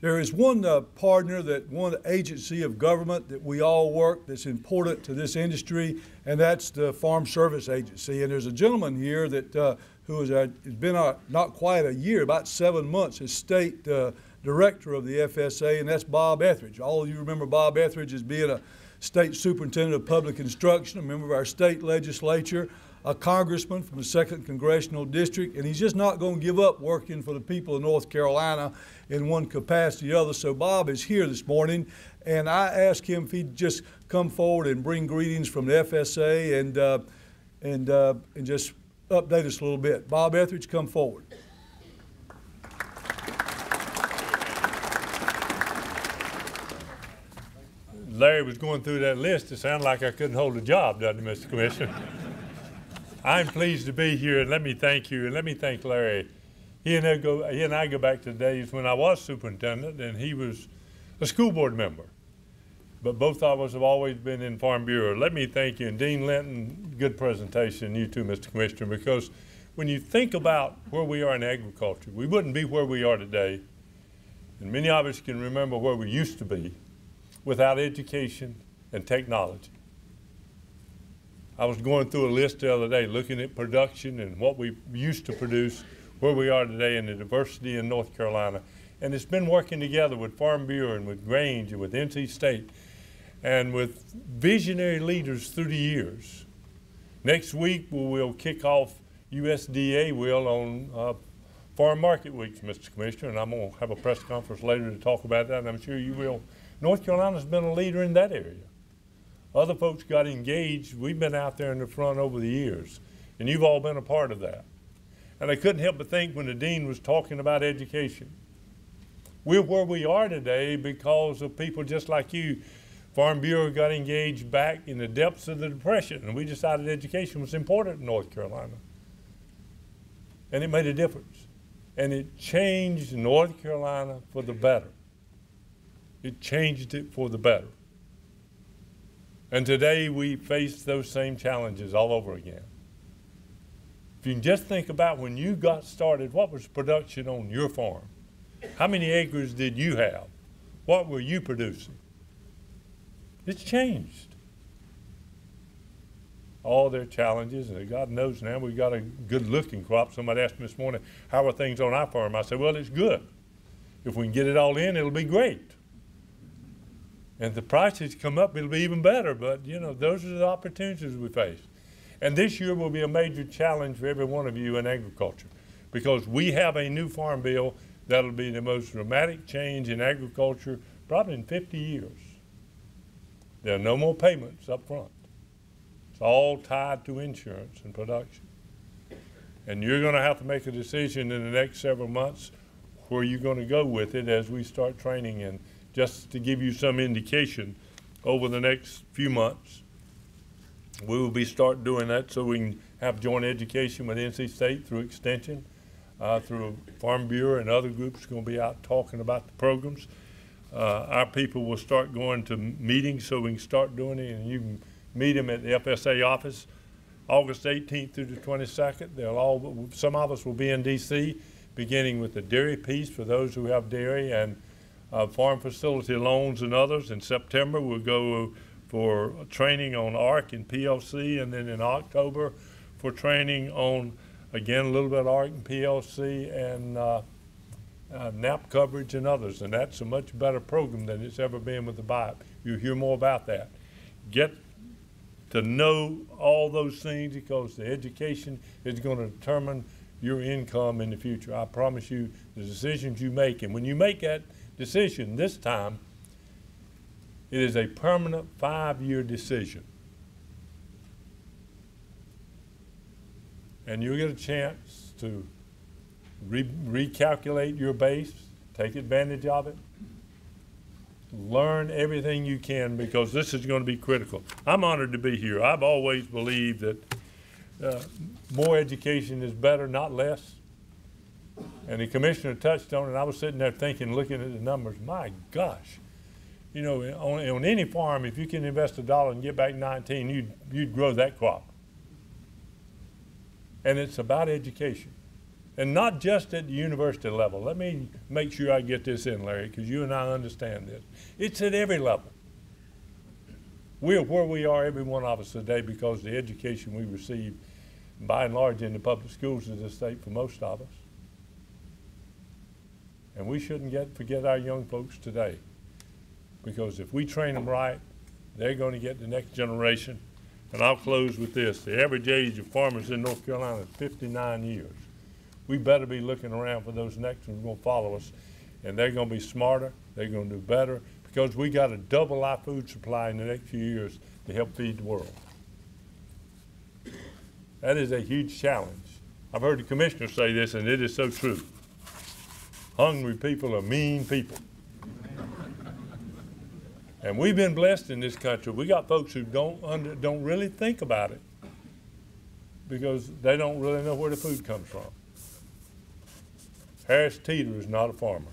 There is one partner, one agency of government that we all work that's important to this industry, and that's the Farm Service Agency. And there's a gentleman here that who has been not quite a year, about 7 months, as state director of the FSA, and that's Bob Etheridge. All of you remember Bob Etheridge as being a state superintendent of public instruction, a member of our state legislature, a congressman from the 2nd Congressional District, and he's just not going to give up working for the people of North Carolina in one capacity or other. So Bob is here this morning, and I asked him if he'd just come forward and bring greetings from the FSA and just update us a little bit. Bob Etheridge, come forward. Larry was going through that list. It sounded like I couldn't hold a job, doesn't it, Mr. Commissioner? I'm pleased to be here, and let me thank you, and let me thank Larry. He and I go back to the days when I was superintendent, and he was a school board member. But both of us have always been in Farm Bureau. Let me thank you, and Dean Linton, good presentation, you too, Mr. Commissioner, because when you think about where we are in agriculture, we wouldn't be where we are today, and many of us can remember where we used to be without education and technology. I was going through a list the other day looking at production and what we used to produce, where we are today, and the diversity in North Carolina. And it's been working together with Farm Bureau and with Grange and with NC State and with visionary leaders through the years. Next week we'll kick off USDA on Farm Market Weeks, Mr. Commissioner, and I'm going to have a press conference later to talk about that, and I'm sure you will. North Carolina's been a leader in that area. Other folks got engaged. We've been out there in the front over the years, and you've all been a part of that. And I couldn't help but think when the dean was talking about education, we're where we are today because of people just like you. Farm Bureau got engaged back in the depths of the Depression, and we decided education was important in North Carolina. And it made a difference. And it changed North Carolina for the better. It changed it for the better. And today we face those same challenges all over again. If you can just think about when you got started, what was production on your farm? How many acres did you have? What were you producing? It's changed. All their challenges, and God knows now we've got a good looking crop. Somebody asked me this morning, how are things on our farm? I said, well, it's good. If we can get it all in, it'll be great. And if the prices come up, it'll be even better. But, you know, those are the opportunities we face. And this year will be a major challenge for every one of you in agriculture because we have a new farm bill that'll be the most dramatic change in agriculture probably in 50 years. There are no more payments up front. It's all tied to insurance and production. And you're going to have to make a decision in the next several months where you're going to go with it as we start training. And just to give you some indication, over the next few months, we will be start doing that so we can have joint education with NC State through extension, through Farm Bureau and other groups going to be out talking about the programs. Our people will start going to meetings so we can start doing it, and you can meet them at the FSA office August 18th through the 22nd. Some of us will be in D.C., beginning with the dairy piece for those who have dairy and farm facility loans and others. In September, we'll go for training on ARC and PLC, and then in October for training on, again, a little bit of ARC and PLC and NAP coverage and others. And that's a much better program than it's ever been with the BIOP. You'll hear more about that. Get to know all those things because the education is going to determine your income in the future. I promise you the decisions you make, and when you make that decision this time, it is a permanent 5-year decision. And you'll get a chance to recalculate your base, take advantage of it, learn everything you can because this is going to be critical. I'm honored to be here. I've always believed that more education is better, not less. And the commissioner touched on it. I was sitting there thinking, looking at the numbers, my gosh. You know, on any farm, if you can invest $1 and get back 19, you'd grow that crop. And it's about education. And not just at the university level. Let me make sure I get this in, Larry, because you and I understand this. It's at every level. We're where we are, every one of us today, because the education we receive, by and large, in the public schools of the state for most of us. And we shouldn't forget our young folks today, because if we train them right, they're going to get the next generation. And I'll close with this. The average age of farmers in North Carolina is 59 years. We better be looking around for those next ones who are going to follow us, and they're going to be smarter, they're going to do better, because we got to double our food supply in the next few years to help feed the world. That is a huge challenge. I've heard the commissioner say this, and it is so true. Hungry people are mean people. And we've been blessed in this country. We got folks who don't really think about it because they don't really know where the food comes from. Harris Teeter is not a farmer.